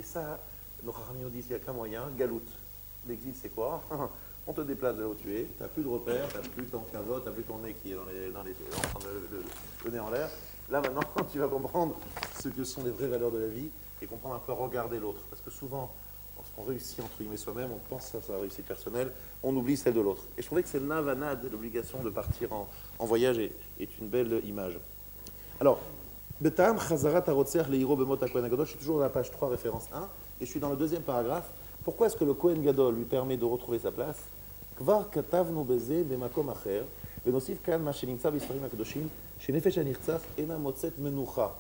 Et ça, nos Chachamim nous disent, il n'y a qu'un moyen, galoute. L'exil, c'est quoi? On te déplace de là où tu es, tu n'as plus de repères, tu n'as plus ton caveau, tu n'as plus ton nez qui est en train de le nez en l'air. Là, maintenant, tu vas comprendre ce que sont les vraies valeurs de la vie et comprendre un peu regarder l'autre. Parce que souvent, lorsqu'on réussit entre guillemets soi-même, on pense à sa réussite personnelle, on oublie celle de l'autre. Et je trouvais que c'est navanad, l'obligation de partir en voyage est une belle image. Alors, Betam, Chazarat Arotzer, Leiro Bemot Kohen Gadol, je suis toujours à la page 3, référence 1, et je suis dans le deuxième paragraphe. Pourquoi est-ce que le Kohen Gadol lui permet de retrouver sa place? Kvar katavnu beze bemakom acher, venosif kan ma shenimtza b'isfarim hakadoshim, shenefesh hanirtzach ena motzet menucha.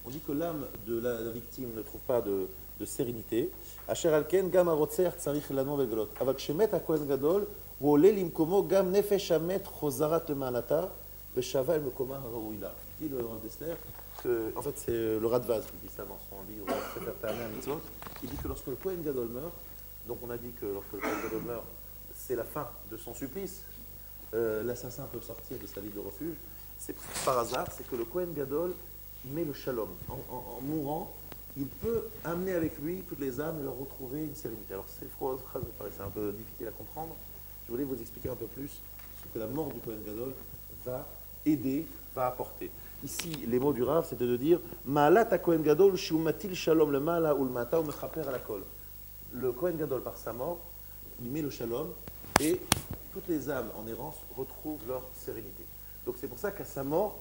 On dit que l'âme de la victime ne trouve pas de sérénité. Asher alken gam arotzer tzarich lano vegelot. Avak shemet haKohen Gadol, hu ole limkomo gam nefesh hamet chozarat lemalata, veshava el mekoma haraouila. Dit le Rav Dessler, en fait c'est le Radvaz qui dit ça dans son livre Sefer Ta'amei HaMitzvot. Il dit que lorsque le Kohen Gadol meurt, donc on a dit que lorsque le Kohen Gadol meurt, c'est la fin de son supplice, l'assassin peut sortir de sa ville de refuge. C'est par hasard, c'est que le Kohen Gadol met le shalom. En mourant, il peut amener avec lui toutes les âmes et leur retrouver une sérénité. Alors ces phrases me paraissaient un peu difficiles à comprendre. Je voulais vous expliquer un peu plus ce que la mort du Kohen Gadol va aider, va apporter. Ici, les mots du Rav, c'était de dire Ma'alat Kohen Gadol shumatil shalom le ma'ala ou le mata ou mechaper à la kol. Le Kohen Gadol, par sa mort, il met le shalom et toutes les âmes en errance retrouvent leur sérénité. Donc c'est pour ça qu'à sa mort,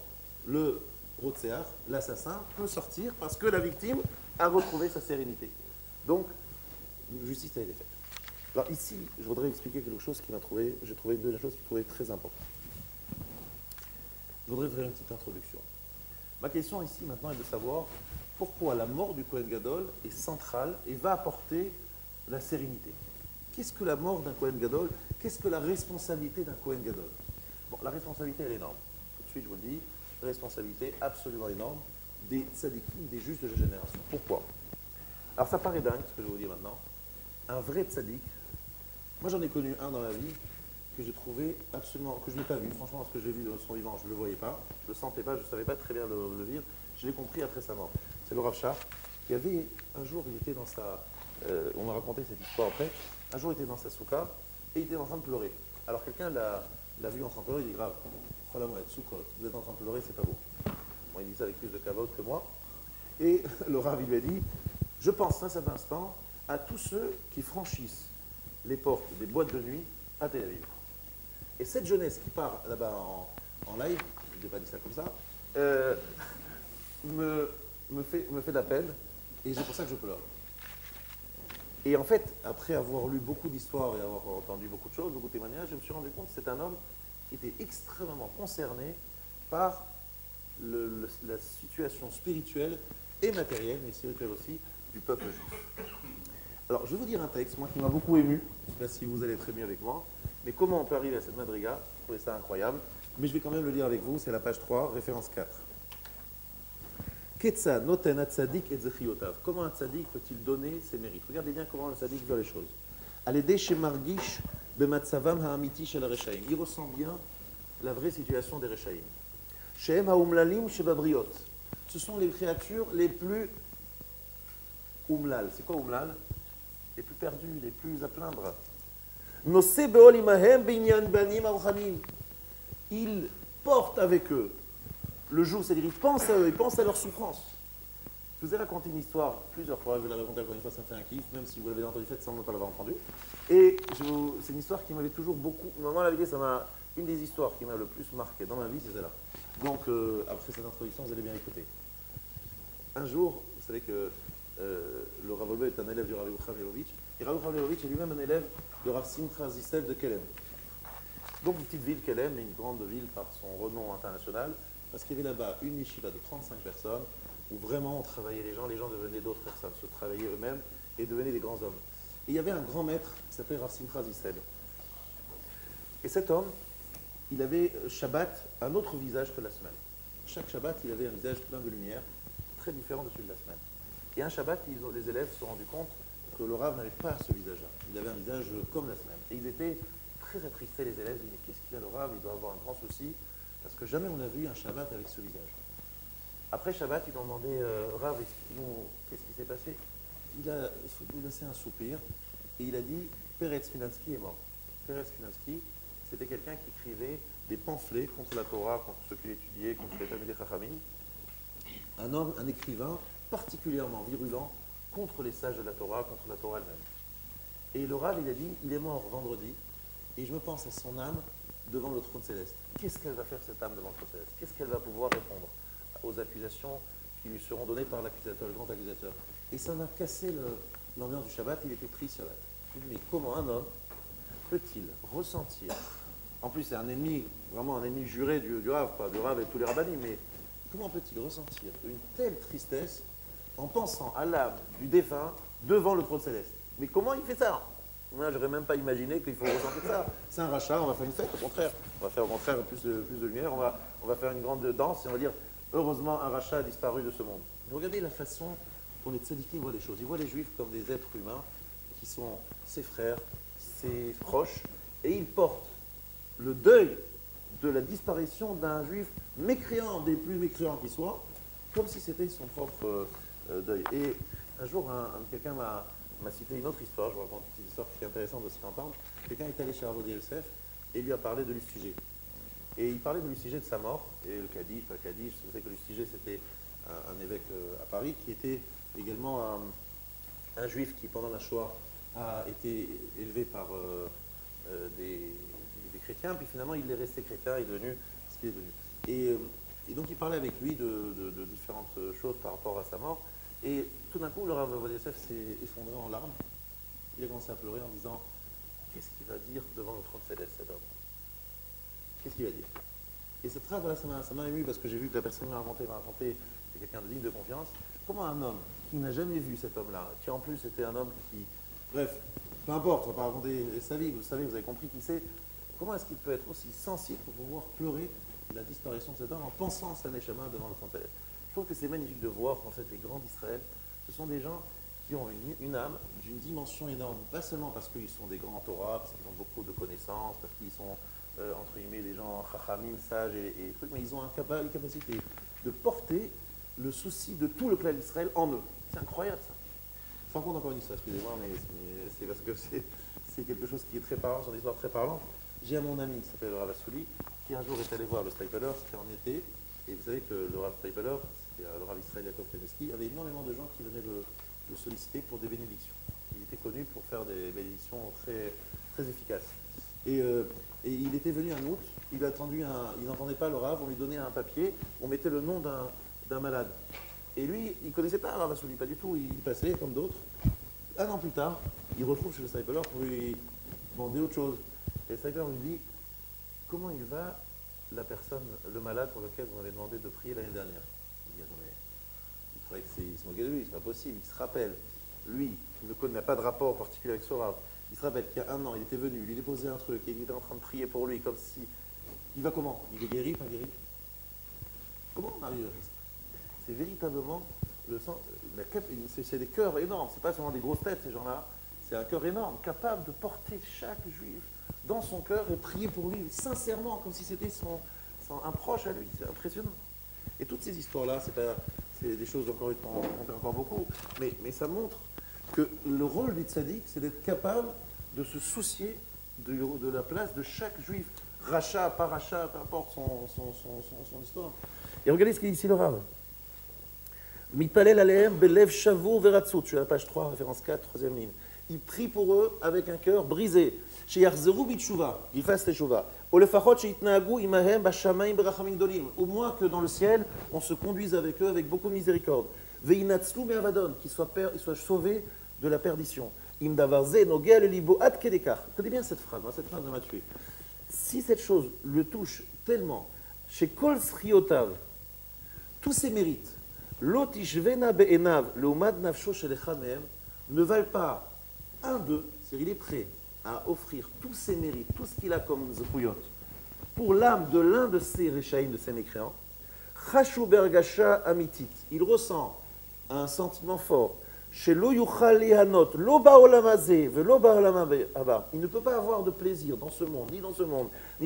le Rotseach, l'assassin, peut sortir parce que la victime a retrouvé sa sérénité. Donc, justice a été faite. Alors ici, je voudrais expliquer quelque chose qui m'a trouvé, j'ai trouvé une de les choses qui trouvait très importante. Je voudrais faire une petite introduction. Ma question ici maintenant est de savoir pourquoi la mort du Kohen Gadol est centrale et va apporter la sérénité. Qu'est-ce que la mort d'un Kohen Gadol? Qu'est-ce que la responsabilité d'un Kohen Gadol? Bon, la responsabilité, elle est énorme. Tout de suite, je vous le dis, responsabilité absolument énorme des tzadikim, des justes de la génération. Pourquoi? Alors, ça paraît dingue, ce que je vais vous dire maintenant. Un vrai tzadik, moi j'en ai connu un dans ma vie que j'ai trouvé absolument, que je n'ai pas vu. Franchement, ce que j'ai vu de son vivant, je ne le voyais pas, je ne le sentais pas, je ne savais pas très bien le vivre. Je l'ai compris après sa mort. C'est le Rav Shach, qui avait, un jour, il était dans sa... on m'a raconté cette histoire après. Un jour, il était dans sa soukha et il était en train de pleurer. Alors quelqu'un l'a vu en train de pleurer, il dit grave, vous êtes en train de pleurer, c'est pas beau. Bon, il dit ça avec plus de kavod que moi. Et le Rav, il lui a dit, je pense à cet instant à tous ceux qui franchissent les portes des boîtes de nuit à Tel Aviv. Et cette jeunesse qui part là-bas en live, je n'ai pas dit ça comme ça, me fait de la peine et c'est pour ça que je pleure. Et en fait, après avoir lu beaucoup d'histoires et avoir entendu beaucoup de choses, beaucoup de témoignages, je me suis rendu compte que c'est un homme qui était extrêmement concerné par la situation spirituelle et matérielle, mais spirituelle aussi, du peuple juif. Alors, je vais vous dire un texte, moi, qui m'a beaucoup ému. Je ne sais pas si vous allez être ému avec moi, mais comment on peut arriver à cette madriga? Je trouvais ça incroyable. Mais je vais quand même le lire avec vous, c'est la page 3, référence 4. Ketsa noten atzadik et zechiotav. Comment un tzadik peut-il donner ses mérites? Regardez bien comment un tzadik voit les choses. Aledé shemargish bematsavam ha'amiti shel hareshaim. Il ressent bien la vraie situation des reshaim. Shehem ha'umlalim shebabriot. Ce sont les créatures les plus umlal. C'est quoi umlal? Les plus perdus, les plus à plaindre. Nosé beol imahem binyan banim aruchanim. Il porte avec eux le jour, c'est-à-dire ils pensent à eux, ils pensent à leur souffrance. Je vous ai raconté une histoire plusieurs fois, je vais la raconter encore une fois, ça me fait un kiff, même si vous l'avez entendu, faites sans ne pas l'avoir entendu. Et c'est une histoire qui m'avait toujours beaucoup, moi la vérité, une des histoires qui m'a le plus marqué dans ma vie, c'est celle-là. Donc, après cette introduction, vous allez bien écouter. Un jour, vous savez que le Rav Wolbe est un élève du Rav Yerucham Leibovitch, et Rav Yerucham Leibovitch est lui-même un élève de Rav Simcha Zissel de Kelem. Donc, une petite ville, Kelem, mais une grande ville par son renom international, parce qu'il y avait là-bas une yeshiva de 35 personnes, où vraiment on travaillait les gens devenaient d'autres personnes, se travaillaient eux-mêmes et devenaient des grands hommes. Et il y avait un grand maître qui s'appelait Rav Simcha Zissel. Et cet homme, il avait Shabbat un autre visage que la semaine. Chaque Shabbat, il avait un visage plein de lumière, très différent de celui de la semaine. Et un Shabbat, les élèves se sont rendus compte que le Rav n'avait pas ce visage-là. Il avait un visage comme la semaine. Et ils étaient très attristés, les élèves. Ils disaient, qu'est-ce qu'il a le Rav? Il doit avoir un grand souci. Parce que jamais on n'a vu un Shabbat avec ce visage. Après Shabbat, ils ont demandé, Rav, explique-nous, qu'est-ce qui s'est passé? il a laissé un soupir et il a dit Peretz Finansky est mort. Peretz Finansky, c'était quelqu'un qui écrivait des pamphlets contre la Torah, contre ceux qui l'étudiaient, contre les Talmidei Chachamim. Un homme, un écrivain particulièrement virulent contre les sages de la Torah, contre la Torah elle-même. Et le Rav, il a dit il est mort vendredi et je me pense à son âme devant le trône céleste. Qu'est-ce qu'elle va faire cette âme devant le trône céleste? Qu'est-ce qu'elle va pouvoir répondre aux accusations qui lui seront données par l'accusateur, le grand accusateur? Et ça m'a cassé l'ambiance du Shabbat, il était pris Shabbat. Je me dis, mais comment un homme peut-il ressentir, en plus c'est un ennemi, vraiment un ennemi juré du Rav, pas du Rav et tous les rabbinim, mais comment peut-il ressentir une telle tristesse en pensant à l'âme du défunt devant le trône céleste? Mais comment il fait ça? Moi, je n'aurais même pas imaginé qu'il faut ressentir ça. C'est un rachat, on va faire une fête, au contraire. On va faire au contraire plus de lumière, on va faire une grande danse et on va dire heureusement un rachat a disparu de ce monde. Mais regardez la façon dont les tzadikim voient les choses. Ils voient les juifs comme des êtres humains qui sont ses frères, ses proches, et ils portent le deuil de la disparition d'un juif mécréant, des plus mécréants qui soit, comme si c'était son propre deuil. Et un jour, quelqu'un m'a cité une autre histoire, je vous raconte une petite histoire qui est intéressante de s'y entendre. Quelqu'un est allé chez Ravodi Yosef et lui a parlé de l'Ustigé. Et il parlait de l'Ustigé de sa mort, et le Kaddish, pas le Kaddish, vous savez que l'Ustigé c'était un évêque à Paris qui était également un juif qui pendant la Shoah a été élevé par des chrétiens, puis finalement il est resté chrétien, il est devenu ce qu'il est devenu. Et donc il parlait avec lui de différentes choses par rapport à sa mort. Et tout d'un coup, le Rav Yosef s'est effondré en larmes. Il a commencé à pleurer en disant qu'est-ce qu'il va dire devant le trône céleste, cet homme? Qu'est-ce qu'il va dire? Et cette phrase, voilà, ça m'a ému parce que j'ai vu que la personne qui m'a raconté, c'est quelqu'un de digne de confiance. Comment un homme qui n'a jamais vu cet homme-là, qui en plus était un homme qui. Bref, peu importe, on ne va pas raconter sa vie, vous savez, vous avez compris qui c'est. Comment est-ce qu'il peut être aussi sensible pour pouvoir pleurer la disparition de cet homme en pensant à sa Neshama devant le trône céleste? Je trouve que c'est magnifique de voir qu'en fait les grands d'Israël, ce sont des gens qui ont une âme d'une dimension énorme, pas seulement parce qu'ils sont des grands Torah, parce qu'ils ont beaucoup de connaissances, parce qu'ils sont entre guillemets des gens chachamim, sages et trucs, mais ils ont une capacité de porter le souci de tout le clan d'Israël en eux. C'est incroyable ça. Je raconte encore une histoire, excusez-moi, mais c'est parce que c'est quelque chose qui est très parlant, c'est une histoire très parlante. J'ai un mon ami qui s'appelle Rav Assouli, qui un jour est allé voir le Stapler, c'était en été. Et vous savez que le Rav Stapler, c'était le Rav Israël Yaakov Kaneski, il y avait énormément de gens qui venaient le solliciter pour des bénédictions. Il était connu pour faire des bénédictions très, très efficaces. Et il était venu un août, il n'entendait pas le Rav, on lui donnait un papier, on mettait le nom d'un malade. Et lui, il ne connaissait pas Rav Assouli, pas du tout, il passait comme d'autres. Un an plus tard, il retrouve chez le Stapler pour lui demander autre chose. Et le Stapler lui dit comment il va la personne, le malade pour lequel vous m'avez demandé de prier l'année dernière. Il dit, attendez, il croyait qu'il se moquait de lui, c'est pas possible. Il se rappelle, lui, qui n'a pas de rapport particulier avec ce Rav, il se rappelle qu'il y a un an, il était venu, il lui déposait un truc, et il était en train de prier pour lui, comme si. Il va comment? Il est guéri, pas guéri? Comment on arrive à faire ça? C'est véritablement le sens. C'est des cœurs énormes, c'est pas seulement des grosses têtes, ces gens-là. C'est un cœur énorme, capable de porter chaque juif dans son cœur et prier pour lui sincèrement, comme si c'était un proche à lui. C'est impressionnant. Et toutes ces histoires-là, c'est des choses encore beaucoup, mais ça montre que le rôle du tzaddik, c'est d'être capable de se soucier de la place de chaque juif, rachat, pas rachat, peu importe son histoire. Et regardez ce qu'il dit ici le Rav. Mitpalel alehem belev shavour veratzut. Je suis à la page 3, référence 4, troisième ligne. Il prie pour eux avec un cœur brisé. Chez Yarzerou Bitshuva, ils fassent teshuva. Au moins que dans le ciel, on se conduise avec eux avec beaucoup de miséricorde. Veinatzlu me'avadon, qu'ils soient sauvés de la perdition. Im davarze nogel libo ad kedekar. Tenez bien cette phrase m'a tué. Si cette chose le touche tellement, chez Kol Sriotav, tous ses mérites, l'otishvena be'enav, leumad nafsho shel echad mehem, ne valent pas un d'eux, c'est-à-dire il est prêt à offrir tous ses mérites, tout ce qu'il a comme zekuyot, pour l'âme de l'un de ces réchaïm, de ces mécréants, chashu bergasha amitit, il ressent un sentiment fort, chez lo yuchal lihanot, lo ba'olamazé, velo ba'olam haba, il ne peut pas avoir de plaisir dans ce monde, ni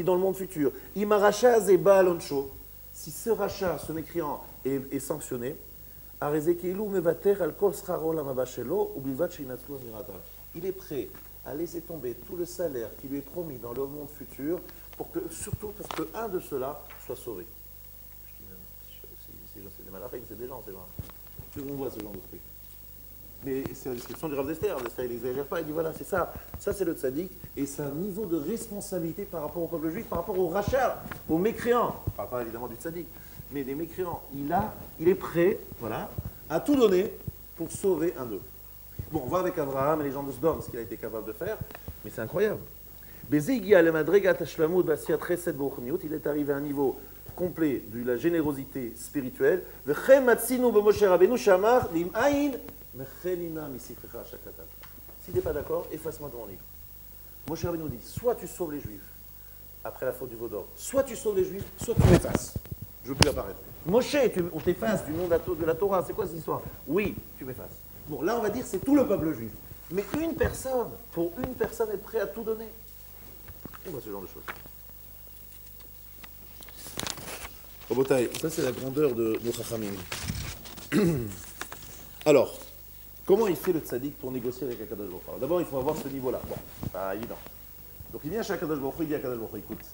dans le monde futur. Imaracha ze ba'alonsho, si ce rachat, ce mécréant est sanctionné, Il est prêt à laisser tomber tout le salaire qui lui est promis dans le monde futur, pour que, surtout parce qu'un de ceux-là soit sauvé. Je dis même, c'est des malachim, c'est des gens, ces gens. On voit ce genre de truc. Mais c'est la description du Rav d'Esther. D'Esther, il n'exagère pas, il dit voilà, c'est ça. Ça, c'est le tzaddik, et c'est un niveau de responsabilité par rapport au peuple juif, par rapport aux rachats, aux mécréants. Je ne parle pas évidemment du tzaddik, mais des mécréants. Il est prêt, voilà, à tout donner pour sauver un d'eux. Bon, on voit avec Abraham et les gens de Sodome ce qu'il a été capable de faire, mais c'est incroyable. Il est arrivé à un niveau complet de la générosité spirituelle. Si tu n'es pas d'accord, efface-moi de mon livre. Moshe Rabbeinu dit, soit tu sauves les Juifs après la faute du veau d'or, soit tu sauves les Juifs, soit tu m'effaces. Je ne veux plus apparaître. Moshe, on t'efface du nom de la Torah, c'est quoi cette histoire? Oui, tu m'effaces. Bon, là on va dire c'est tout le peuple juif. Mais une personne, pour une personne être prêt à tout donner. On voit ce genre de choses. Robotaï, ça c'est la grandeur de nos Chachamim. Alors, comment il fait le tzaddik pour négocier avec Akadosh Baruch Hu? D'abord, il faut avoir ce niveau-là. Bon, pas évident. Donc il vient chez Akadosh Baruch Hu, il dit à Akadosh Baruch Hu, écoute,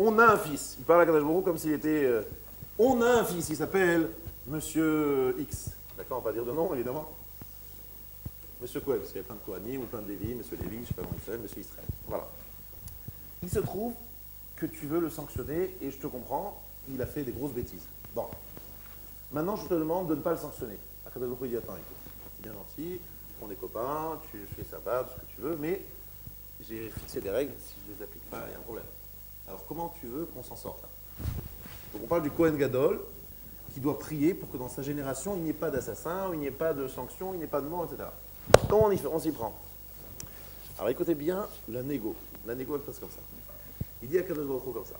on a un fils. Il parle à Akadosh Baruch Hu comme s'il était... on a un fils, il s'appelle Monsieur X. D'accord, on va pas dire de nom, évidemment. Monsieur quoi? Parce qu'il y a plein de Kohanim ou plein de Lévi, Monsieur Lévi, je ne sais pas comment il s'appelle, Monsieur Israël. Voilà. Il se trouve que tu veux le sanctionner, et je te comprends, il a fait des grosses bêtises. Bon. Maintenant, je te demande de ne pas le sanctionner. Akadosh Baruch Hu dit, attends, écoute, c'est bien gentil, on est copains, tu fais sabbat, ce que tu veux, mais j'ai fixé des règles, si je ne les applique pas, il y a un problème. Alors, comment tu veux qu'on s'en sorte là? Donc, on parle du Kohen Gadol, qui doit prier pour que dans sa génération, il n'y ait pas d'assassin, il n'y ait pas de sanctions, il n'y ait pas de mort, etc. Comment on s'y prend? Alors écoutez bien la négo. La négo, elle passe comme ça. Il dit à Kadosh Baruch Hu comme ça.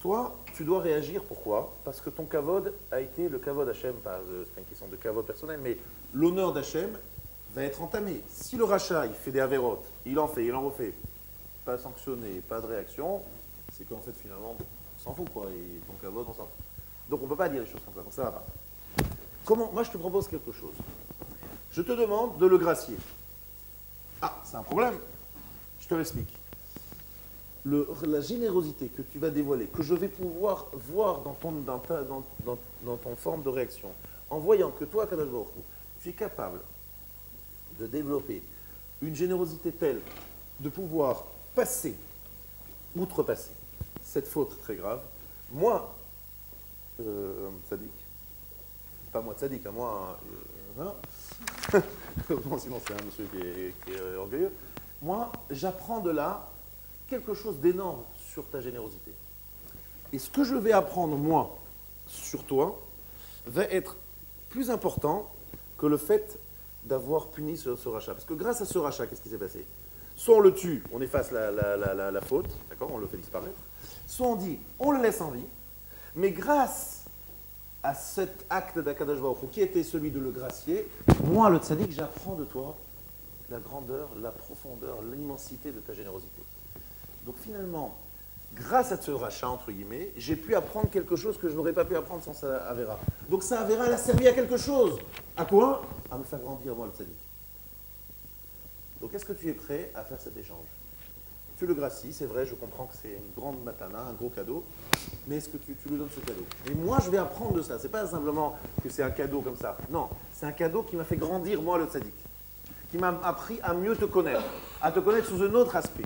Toi, tu dois réagir, pourquoi? Parce que ton kavod a été le kavod Hachem, c'est pas une question de kavod personnel, mais l'honneur d'Hachem va être entamé. Si le rachat, il fait des avérotes, il en fait, il en refait, pas sanctionné, pas de réaction, c'est qu'en fait, finalement, on s'en fout, quoi. Et ton kavod, on s'en fout. Donc on ne peut pas dire les choses comme ça, donc ça ne va pas. Comment? Moi je te propose quelque chose. Je te demande de le gracier. Ah, c'est un problème. Je te l'explique. La générosité que tu vas dévoiler, que je vais pouvoir voir dans ton forme de réaction, en voyant que toi, Kadosh Baruch Hu, tu es capable de développer une générosité telle de pouvoir outrepasser cette faute très grave, moi, tzaddik, pas moi tzaddik, à moi, bon, sinon c'est un monsieur qui est orgueilleux, moi j'apprends de là quelque chose d'énorme sur ta générosité. Et ce que je vais apprendre moi sur toi va être plus important que le fait d'avoir puni ce rachat. Parce que grâce à ce rachat, qu'est-ce qui s'est passé? Soit on le tue, on efface la faute, d'accord, on le fait disparaître, soit on dit, on le laisse en vie, mais grâce à cet acte d'Akadosh Baruch Hu, qui était celui de le gracier, moi, le tzaddik, j'apprends de toi la grandeur, la profondeur, l'immensité de ta générosité. Donc finalement, grâce à ce rachat, entre guillemets, j'ai pu apprendre quelque chose que je n'aurais pas pu apprendre sans sa Avera. Donc sa Avera, elle a servi à quelque chose. À quoi? À me faire grandir, moi, le tzaddik. Donc est-ce que tu es prêt à faire cet échange? Tu le gracies, c'est vrai, je comprends que c'est une grande matana, un gros cadeau, mais est-ce que tu lui donnes ce cadeau? Et moi, je vais apprendre de ça. C'est pas simplement que c'est un cadeau comme ça. Non, c'est un cadeau qui m'a fait grandir, moi, le tzaddik. Qui m'a appris à mieux te connaître, à te connaître sous un autre aspect.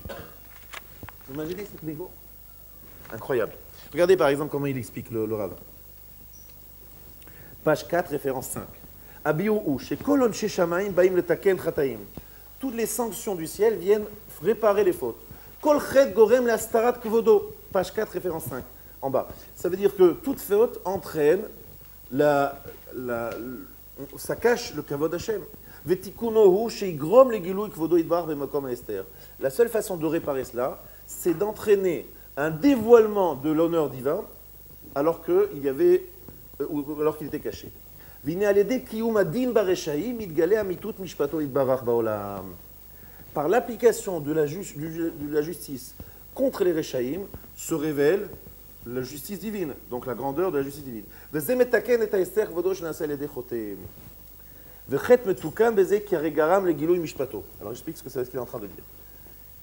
Vous imaginez cette négo? Incroyable. Regardez par exemple comment il explique le Rav. Page 4, référence 5. Toutes les sanctions du ciel viennent réparer les fautes. Kol chet gorem la starat kvodo. Page 4, référence 5. En bas. Ça veut dire que toute faute entraîne ça cache le kavod Hashem. Vetikunohu sheigrom legilui kvodo idbar b'makom Esther. La seule façon de réparer cela, c'est d'entraîner un dévoilement de l'honneur divin alors qu'il était caché. Par l'application de la justice contre les Rechaïm se révèle la justice divine, donc la grandeur de la justice divine. וזה מתקן את ההסתר כבודו שנעשה על ידי חוטאים. וחטא מתוקן בזה כי הרי גרם לגילוי משפטו. Alors j'explique ce qu'il est en train de dire.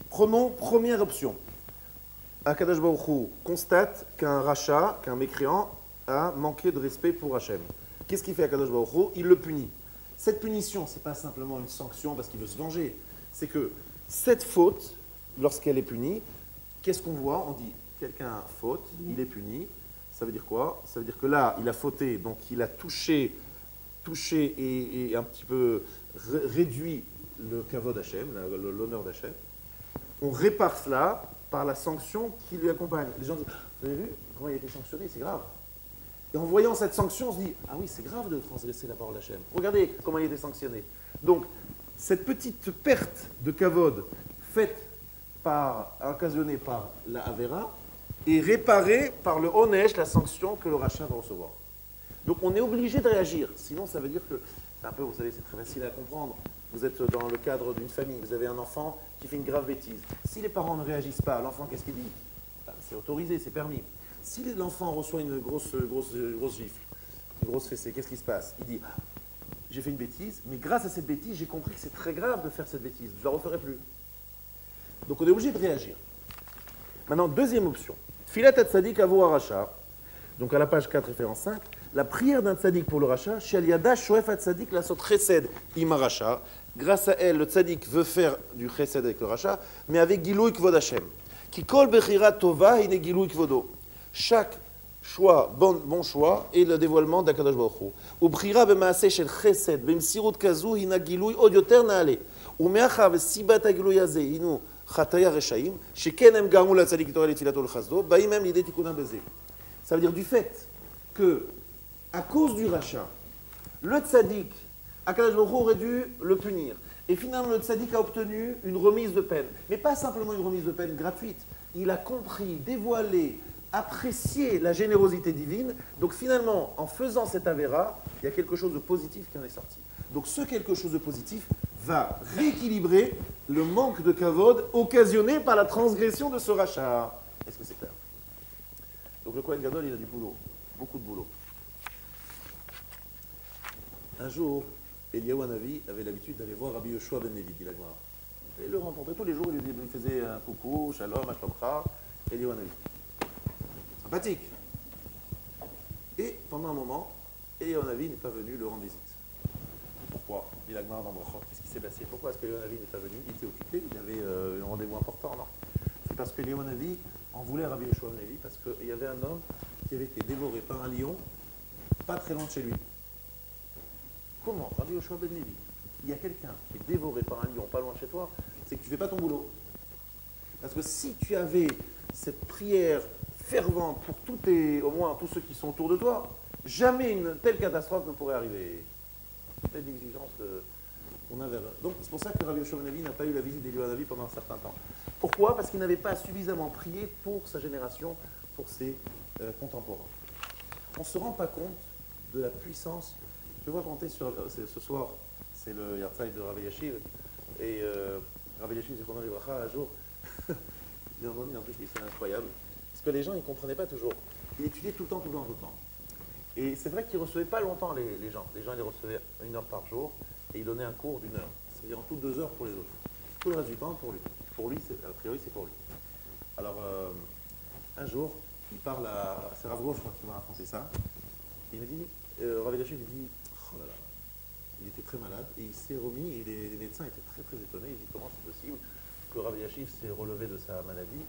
Prenons première option. Akadosh Baruch Hu constate qu'un rachat, qu'un mécréant a manqué de respect pour Hachem. Qu'est-ce qu'il fait Akadosh Baruch Hu? Il le punit. Cette punition, ce n'est pas simplement une sanction parce qu'il veut se venger. C'est que cette faute, lorsqu'elle est punie, qu'est-ce qu'on voit? On dit, quelqu'un faute, il est puni. Ça veut dire quoi? Ça veut dire que là, il a fauté, donc il a touché et un petit peu réduit le kavod Hachem, l'honneur d'Hachem. On répare cela par la sanction qui lui accompagne. Les gens disent, vous avez vu comment il a été sanctionné? C'est grave. Et en voyant cette sanction, on se dit, ah oui, c'est grave de transgresser la parole d'Hachem. Regardez comment il a été sanctionné. Donc, cette petite perte de kavod faite occasionnée par la Avera est réparée par le Onesh, la sanction que le rachat va recevoir. Donc, on est obligé de réagir. Sinon, ça veut dire que, c'est un peu, vous savez, c'est très facile à comprendre. Vous êtes dans le cadre d'une famille, vous avez un enfant qui fait une grave bêtise. Si les parents ne réagissent pas, l'enfant, qu'est-ce qu'il dit? C'est autorisé, c'est permis. Si l'enfant reçoit une grosse gifle, une grosse fessée, qu'est-ce qui se passe? Il dit, j'ai fait une bêtise, mais grâce à cette bêtise, j'ai compris que c'est très grave de faire cette bêtise, je ne la referai plus. Donc on est obligé de réagir. Maintenant, deuxième option. Filat tzadik avour aracha. Donc à la page 4, référence 5, la prière d'un tzadik pour le rachat, shel yada shoef tzadik la sot chesed im aracha. Grâce à elle, le tzadik veut faire du chesed avec le rachat, mais avec gilui kvod Hashem. Ki kol bechira tova hine gilui kvodo. Chaque choix, bon choix, est le dévoilement d'Akadosh Baruch Hu. Ubchira b'maaseh shel chesed, b'msirut kazu, hina gilui od yoter naale. Umeacha v'sibat hagilui hazeh, hinu chataya reshaim, sheken hem garmu la tzadik torah letfilato l'chazdo, ba'im hem l'idée tikunam bezeh. Ça veut dire du fait que, à cause du rachat, le tzaddik, Akadosh Baruch Hu aurait dû le punir. Et finalement, le tzaddik a obtenu une remise de peine. Mais pas simplement une remise de peine gratuite. Il a compris, dévoilé, apprécié la générosité divine. Donc finalement, en faisant cette avéra, il y a quelque chose de positif qui en est sorti. Donc ce quelque chose de positif va rééquilibrer le manque de kavod occasionné par la transgression de ce rachat. Est-ce que c'est clair? Donc le Kohen Gadol, il a du boulot, beaucoup de boulot. Un jour, Eliyahu Hanavi avait l'habitude d'aller voir Rabbi Yoshua ben Levi, dit la Gemara. Il le rencontrait tous les jours, il lui faisait un coucou, shalom, ashlomcha, Eliyahu Hanavi. Sympathique. Et pendant un moment, Eliyahu Hanavi n'est pas venu le rendre visite. Pourquoi? Dit la Gemara dans Brachot. Qu'est-ce qui s'est passé? Pourquoi est-ce qu'Eliyahu Hanavi n'est pas venu? Il était occupé, il avait un rendez-vous important, non? C'est parce que Eliyahu Hanavi en voulait à Rabbi Yoshua ben Levi, parce qu'il y avait un homme qui avait été dévoré par un lion, pas très loin de chez lui. Comment? Rabbi Yoshua ben Levi, il y a quelqu'un qui est dévoré par un lion pas loin de chez toi, c'est que tu ne fais pas ton boulot. Parce que si tu avais cette prière fervente pour au moins tous ceux qui sont autour de toi, jamais une telle catastrophe ne pourrait arriver. C'est l'exigence qu'on a vers eux. Donc c'est pour ça que Rabbi Yoshua ben Levi n'a pas eu la visite d'Eliyahu Hanavi pendant un certain temps. Pourquoi? Parce qu'il n'avait pas suffisamment prié pour sa génération, pour ses contemporains. On ne se rend pas compte de la puissance. Je vais vous raconter ce soir, c'est le Yartzeit de Rabbi Yashiv, et Rabbi Yashiv, un jour, il a entendu un truc qui est incroyable, parce que les gens, ils ne comprenaient pas toujours. Il étudiait tout le temps. Et c'est vrai qu'il ne recevait pas longtemps les gens. Les gens, ils les recevaient 1 heure par jour, et il donnait un cours d'1 heure. C'est-à-dire en tout 2 heures pour les autres. Tout le reste du temps pour lui. Pour lui, a priori, c'est pour lui. Alors, un jour, il parle c'est Rav Grof, je crois, qui m'a raconté ça. Il me dit, Rabbi Yashiv, il dit, oh là là, il était très malade et il s'est remis et les médecins étaient très très étonnés. Ils disent comment c'est possible que Rabbi Yashiv s'est relevé de sa maladie.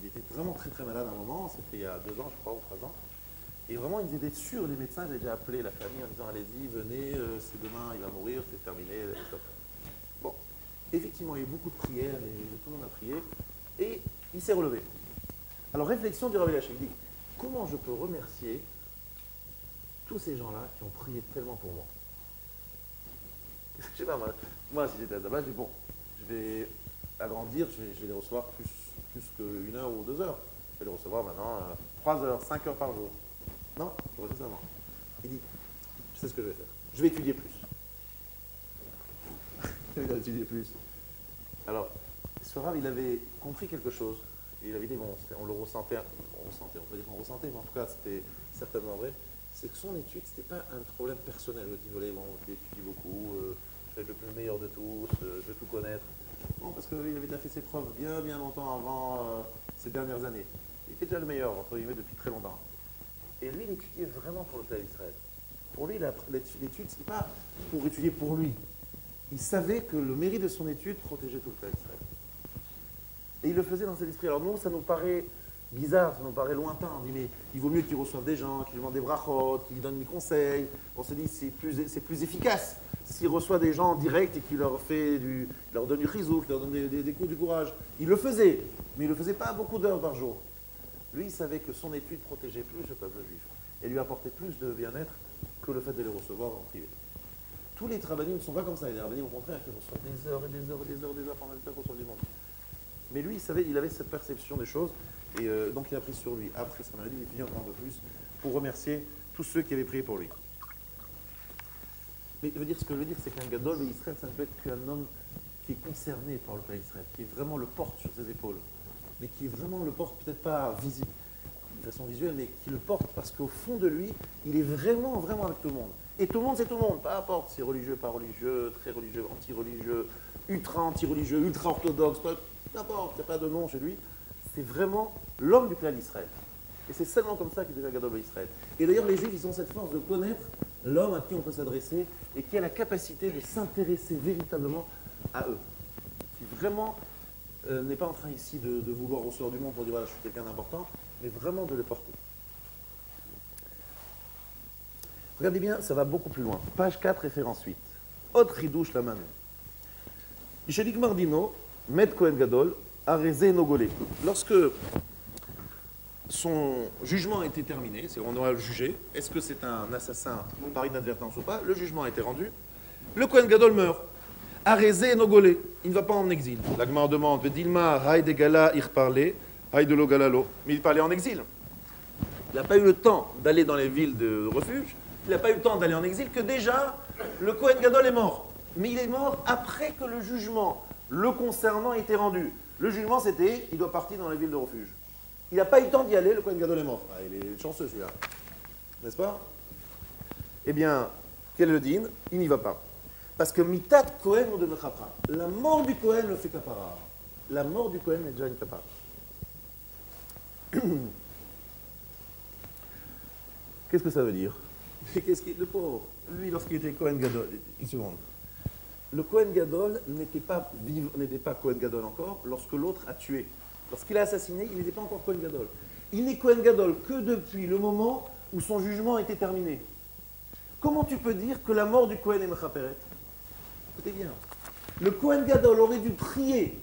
Il était vraiment très très malade à un moment, c'était il y a 2 ans je crois ou 3 ans. Et vraiment ils étaient sûrs, les médecins ils avaient déjà appelé la famille en disant allez-y, venez, c'est demain, il va mourir, c'est terminé, stop. Bon, effectivement il y a eu beaucoup de prières, et tout le monde a prié et il s'est relevé. Alors réflexion du Rabbi Yashiv, il dit comment je peux remercier tous ces gens-là qui ont prié tellement pour moi. Je sais pas, moi si j'étais à Damas, je dis bon, je vais agrandir, je vais les recevoir plus que 1 heure ou 2 heures. Je vais les recevoir maintenant 3 heures, 5 heures par jour. Non, je refais ça avant. Il dit, je sais ce que je vais faire. Je vais étudier plus. Il va étudier plus. Alors, ce Rav, il avait compris quelque chose. il avait dit, bon, on le ressentait, on peut dire qu'on ressentait, mais en tout cas, c'était certainement vrai, c'est que son étude, ce n'était pas un problème personnel. Il voulait, bon, j'étudie beaucoup, je vais être le meilleur de tous, je veux tout connaître. Non, parce qu'il avait déjà fait ses preuves bien, bien longtemps avant ces dernières années. Il était déjà le meilleur, entre guillemets, depuis très longtemps. Et lui, il étudiait vraiment pour le peuple d'Israël. Pour lui, l'étude, ce n'est pas pour étudier pour lui. Il savait que le mérite de son étude protégeait tout le peuple d'Israël. Et il le faisait dans cet esprit. Alors nous, ça nous paraît bizarre, ça nous paraît lointain. On dit, mais il vaut mieux qu'il reçoive des gens, qu'il lui demande des brachot, qu'il lui donne des conseils. On se dit, c'est plus efficace s'il reçoit des gens en direct et qu'il leur donne du chizou, qu'il leur donne des coups du courage. Il le faisait, mais il ne le faisait pas beaucoup d'heures par jour. Lui, il savait que son étude protégeait plus le peuple juif et lui apportait plus de bien-être que le fait de les recevoir en privé. Tous les rabbinim ne sont pas comme ça. Les rabbinim, au contraire, qui reçoivent des heures et des heures et des heures et des heures pendant le temps qu'on reçoit du monde. Mais lui, il avait cette perception des choses, et donc il a pris sur lui, après sa maladie, d'étudier encore un peu plus, pour remercier tous ceux qui avaient prié pour lui. Mais ce que je veux dire, c'est qu'un gadol d'Israël, ça ne peut être qu'un homme qui est concerné par le peuple d'Israël, qui est vraiment le porte sur ses épaules, mais qui est vraiment le porte, peut-être pas visible, de façon visuelle, mais qui le porte parce qu'au fond de lui, il est vraiment, vraiment avec tout le monde. Et tout le monde, c'est tout le monde, peu importe si religieux, pas religieux, très religieux, anti-religieux, ultra anti-religieux, ultra orthodoxe, peu importe, il n'y a pas de nom chez lui. C'est vraiment l'homme du clan d'Israël. Et c'est seulement comme ça qu'il devient gadol d'Israël. Et d'ailleurs, les Juifs, ils ont cette force de connaître l'homme à qui on peut s'adresser et qui a la capacité de s'intéresser véritablement à eux. Qui vraiment n'est pas en train ici de vouloir recevoir du monde pour dire voilà, je suis quelqu'un d'important, mais vraiment de le porter. Regardez bien, ça va beaucoup plus loin. Page 4, référence 8. Autre ridouche la mano. Michelik Mardino, Med Kohen Gadol, Arezé Nogolé. Lorsque son jugement a été terminé, on doit le juger, est-ce que c'est un assassin par inadvertance ou pas, le jugement a été rendu, le Kohen Gadol meurt. Arezé Nogolé, il ne va pas en exil. L'Agmar demande, Vedilma, Haïd Gala, Ir parler, Haïd lo Galalo. Mais il parlait en exil. Il n'a pas eu le temps d'aller dans les villes de refuge, il n'a pas eu le temps d'aller en exil, que déjà, le Kohen Gadol est mort. Mais il est mort après que le jugement le concernant ait été rendu. Le jugement, c'était, il doit partir dans les villes de refuge. Il n'a pas eu le temps d'y aller, le Kohen Gadol est mort. Ah, il est chanceux, celui-là. N'est-ce pas? Eh bien, quel est le din? Il n'y va pas. Parce que mitat Kohen ou de Mechapra. La mort du Kohen le fait kapara. La mort du Kohen est déjà une kapara. Qu'est-ce que ça veut dire? Le pauvre, lui, lorsqu'il était Kohen Gadol, une seconde. Le Kohen Gadol n'était pas Kohen Gadol encore lorsque l'autre a tué. Lorsqu'il a assassiné, il n'était pas encore Kohen Gadol. Il n'est Kohen Gadol que depuis le moment où son jugement a été terminé. Comment tu peux dire que la mort du Kohen est Mechaperet? Écoutez bien. Le Kohen Gadol aurait dû prier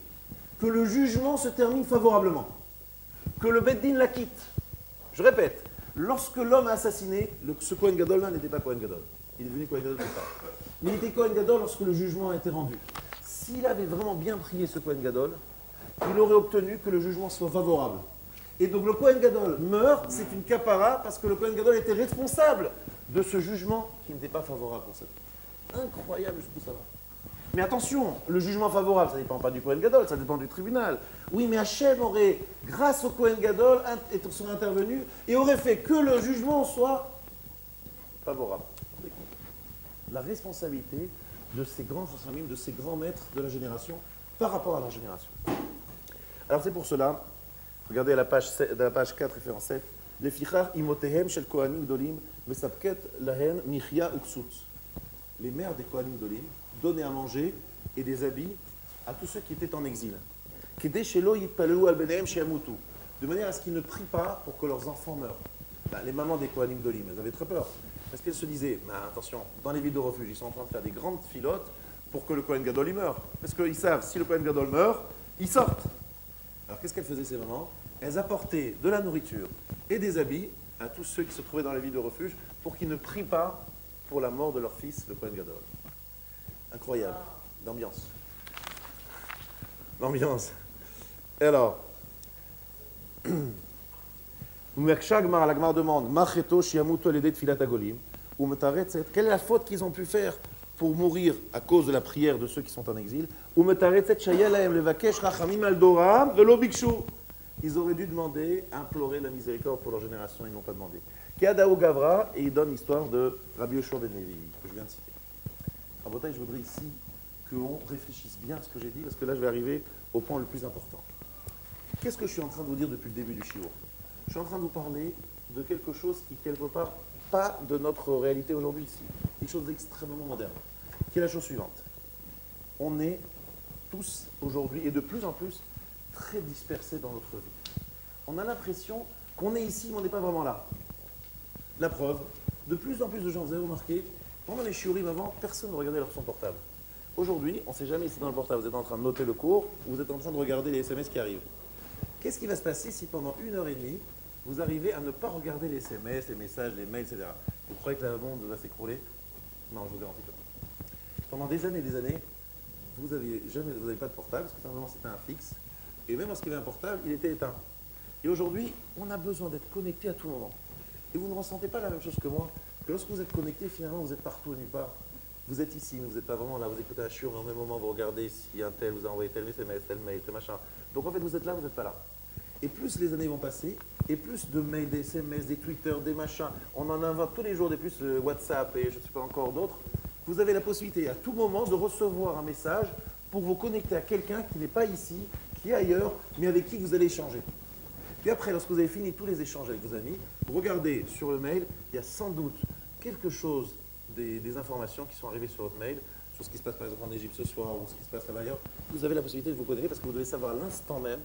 que le jugement se termine favorablement, que le Beth Din la quitte. Je répète, lorsque l'homme a assassiné, ce Kohen Gadol-là n'était pas Kohen Gadol. Il est devenu Kohen Gadol plus tard. Mais il était Kohen Gadol lorsque le jugement a été rendu. S'il avait vraiment bien prié ce Kohen Gadol, il aurait obtenu que le jugement soit favorable. Et donc le Kohen Gadol meurt, c'est une kapara, parce que le Kohen Gadol était responsable de ce jugement qui n'était pas favorable pour cette. Incroyable jusqu'où ça va. Mais attention, le jugement favorable, ça ne dépend pas du Kohen Gadol, ça dépend du tribunal. Oui, mais Hachem aurait, grâce au Kohen Gadol, serait intervenu et aurait fait que le jugement soit favorable. La responsabilité de ces grands chachamim, de ces grands maîtres de la génération par rapport à leur génération. Alors c'est pour cela, regardez à la page 4, référence 7, les fichar imotehem shel kohanim gdolim mesapket lahen michya uksut. Les mères des kohanim gdolim donnaient à manger et des habits à tous ceux qui étaient en exil. Kedei shelo yitpalelu al benehem sheyamutu. De manière à ce qu'ils ne prient pas pour que leurs enfants meurent. Les mamans des kohanim gdolim, elles avaient très peur. Parce qu'elles se disaient, attention, dans les villes de refuge, ils sont en train de faire des grandes filottes pour que le Kohen Gadol il meure. Parce qu'ils savent, si le Kohen Gadol meurt, ils sortent. Alors qu'est-ce qu'elles faisaient ces mamans? Elles apportaient de la nourriture et des habits à tous ceux qui se trouvaient dans les villes de refuge pour qu'ils ne prient pas pour la mort de leur fils, le Kohen Gadol. Incroyable. L'ambiance. L'ambiance. Et alors, l'Agmar demande quelle est la faute qu'ils ont pu faire pour mourir à cause de la prière Ils auraient dû demander, implorer la miséricorde pour leur génération, ils n'ont pas demandé. Keadaou Gavra, et il donne l'histoire de Rabbi Yoshua ben Levi, que je viens de citer. Rabotai, je voudrais ici qu'on réfléchisse bien à ce que j'ai dit, parce que là, je vais arriver au point le plus important. Qu'est-ce que je suis en train de vous dire depuis le début du shiur? Je suis en train de vous parler de quelque chose qui, quelque part, pas de notre réalité aujourd'hui ici. Quelque chose d'extrêmement moderne, qui est la chose suivante. On est tous aujourd'hui, et de plus en plus, très dispersés dans notre vie. On a l'impression qu'on est ici, mais on n'est pas vraiment là. La preuve, de plus en plus de gens, vous avez remarqué, pendant les shiurim avant, personne ne regardait son portable. Aujourd'hui, on ne sait jamais si dans le portable, vous êtes en train de noter le cours, ou vous êtes en train de regarder les SMS qui arrivent. Qu'est-ce qui va se passer si pendant 1h30, vous arrivez à ne pas regarder les SMS, les messages, les mails, etc. Vous croyez que le monde va s'écrouler? Non, je vous garantis pas. Pendant des années, vous n'avez pas de portable, parce que simplement c'était un fixe, et même lorsqu'il y avait un portable, il était éteint. Et aujourd'hui, on a besoin d'être connecté à tout moment. Et vous ne ressentez pas la même chose que moi, que lorsque vous êtes connecté, finalement, vous êtes partout et nulle part. Vous êtes ici, mais vous n'êtes pas vraiment là. Vous écoutez un shiur, mais au même moment, vous regardez si un tel vous a envoyé tel SMS, tel mail, tel machin. Donc en fait, vous êtes là, vous n'êtes pas là. Et plus les années vont passer, et plus de mails, des SMS, des Twitter, des machins, on en invente tous les jours, des plus WhatsApp et je ne sais pas encore d'autres, vous avez la possibilité à tout moment de recevoir un message pour vous connecter à quelqu'un qui n'est pas ici, qui est ailleurs, mais avec qui vous allez échanger. Puis après, lorsque vous avez fini tous les échanges avec vos amis, vous regardez sur le mail, il y a sans doute quelque chose, des informations qui sont arrivées sur votre mail, sur ce qui se passe par exemple en Égypte ce soir ou ce qui se passe là-bas ailleurs. Vous avez la possibilité de vous connecter parce que vous devez savoir à l'instant même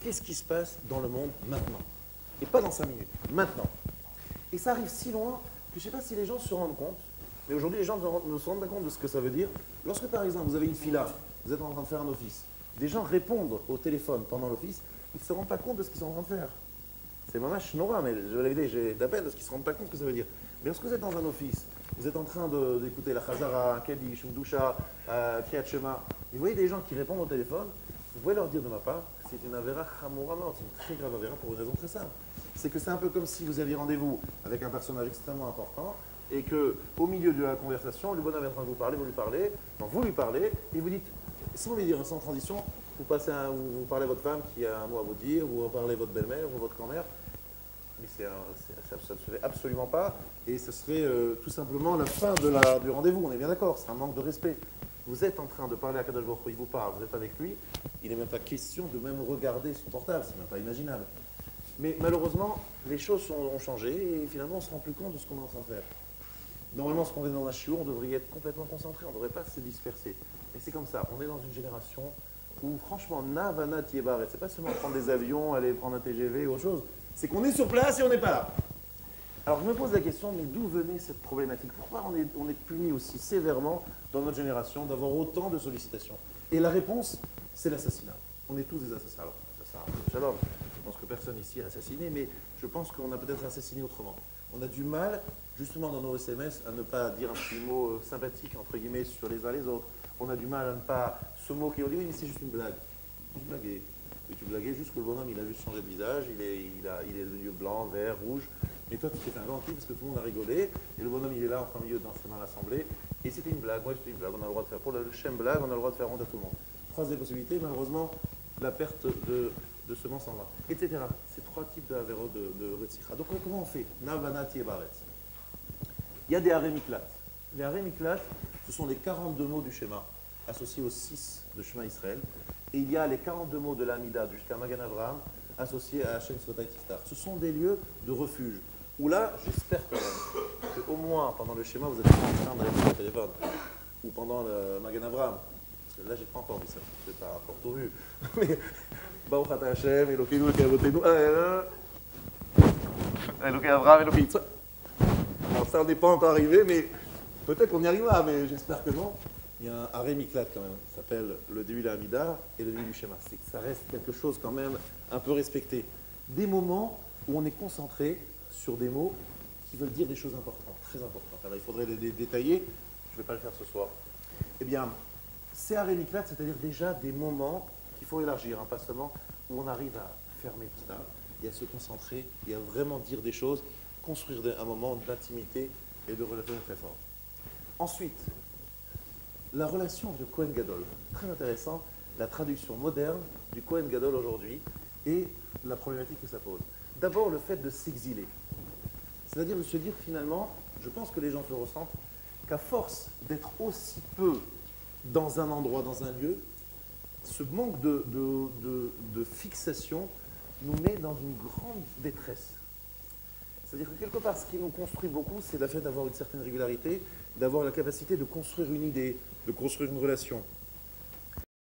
qu'est-ce qui se passe dans le monde maintenant. Et pas dans 5 minutes, maintenant. Et ça arrive si loin que je ne sais pas si les gens se rendent compte, mais aujourd'hui les gens ne se rendent pas compte de ce que ça veut dire. Lorsque par exemple vous avez une fila, vous êtes en train de faire un office, des gens répondent au téléphone pendant l'office, ils ne se rendent pas compte de ce qu'ils sont en train de faire. C'est vraiment chnora, mais je l'avais dit, j'ai d'appel parce qu'ils ne se rendent pas compte de ce que ça veut dire. Mais lorsque vous êtes dans un office, vous êtes en train d'écouter la Chazara, Kaddish, Mdoucha, Kriyat Shema, et vous voyez des gens qui répondent au téléphone, vous pouvez leur dire de ma part, c'est une avéra chamoura mort, c'est une très grave avéra pour une raison très simple. C'est que c'est un peu comme si vous aviez rendez-vous avec un personnage extrêmement important et qu'au milieu de la conversation, le bonhomme est en train de vous parler, donc vous lui parlez et vous dites, sans lui dire, sans transition, vous parlez à votre femme qui a un mot à vous dire, vous parlez à votre belle-mère ou votre grand-mère. Mais ça ne se fait absolument pas et ce serait tout simplement la fin du rendez-vous, on est bien d'accord, c'est un manque de respect. Vous êtes en train de parler à Kadosh Baruch Hu, il vous parle, vous êtes avec lui, il n'est même pas question de même regarder son portable, c'est même pas imaginable. Mais malheureusement, les choses ont changé et finalement on ne se rend plus compte de ce qu'on est en train de faire. Normalement, ce qu'on fait dans un shiur, on devrait y être complètement concentré, on ne devrait pas se disperser. Et c'est comme ça, on est dans une génération où franchement, Navana Tiebaret, c'est pas seulement prendre des avions, aller prendre un TGV ou autre chose, c'est qu'on est sur place et on n'est pas là. Alors je me pose la question, mais d'où venait cette problématique? Pourquoi on est puni aussi sévèrement dans notre génération d'avoir autant de sollicitations? Et la réponse, c'est l'assassinat. On est tous des assassins. Alors, assassin, shalom, je pense que personne ici a assassiné, mais je pense qu'on a peut-être assassiné autrement. On a du mal, justement dans nos SMS, à ne pas dire un petit mot sympathique, entre guillemets, sur les uns les autres. On a du mal à ne pas se moquer. On dit oui, mais c'est juste une blague. Je blaguais. Et tu blaguais juste que le bonhomme, il a juste changé de visage, il est devenu blanc, vert, rouge. Mais toi, tu t'es fait un gentil parce que tout le monde a rigolé. Et le bonhomme, il est là en plein milieu dans l'assemblée. Et c'était une blague. Ouais, c'était une blague. On a le droit de faire, pour le Shem blague, on a le droit de faire honte à tout le monde. Troisième possibilité, malheureusement, la perte de semences en va, etc. C'est 3 types d'avéros de Retzicha. Donc, comment on fait? Navana Tiebaret. Il y a des Harémiklat. Les Harémiklat, ce sont les 42 mots du schéma, associés aux 6 de Shema Israël. Et il y a les 42 mots de l'Amida jusqu'à Magan Avraham, associés à Hashem Sotai Tiftar. Ce sont des lieux de refuge, où là, j'espère quand même, qu'au moins pendant le schéma, vous êtes pas en train d'aller sur le téléphone, ou pendant le Magan Avraham. Parce que là, j'ai pas encore vu ça, c'est pas encore vu. Mais, Baruch Ata Hashem, Elokeinu, Elokeinu, Elokeinu Avraham, Elokeinu Yitzhak. Alors ça, on n'est pas encore arrivé, mais peut-être qu'on y arrivera, mais j'espère que non. Il y a un Haré Miklat quand même, ça s'appelle le début de la Hamida et le début du schéma. C'est que ça reste quelque chose quand même un peu respecté. Des moments où on est concentré sur des mots qui veulent dire des choses importantes, très importantes. Alors il faudrait les détailler, je ne vais pas le faire ce soir. Eh bien, c'est Haré Miklat, c'est-à-dire déjà des moments qu'il faut élargir, hein, pas seulement où on arrive à fermer tout ça, et à se concentrer, et à vraiment dire des choses, construire un moment d'intimité et de relation très fort. Ensuite, la relation avec le Kohen Gadol. Très intéressant, la traduction moderne du Kohen Gadol aujourd'hui, et la problématique que ça pose. D'abord, le fait de s'exiler. C'est-à-dire de se dire finalement, je pense que les gens le ressentent, qu'à force d'être aussi peu dans un endroit, dans un lieu, ce manque de fixation nous met dans une grande détresse. C'est-à-dire que quelque part, ce qui nous construit beaucoup, c'est le fait d'avoir une certaine régularité, d'avoir la capacité de construire une idée, de construire une relation.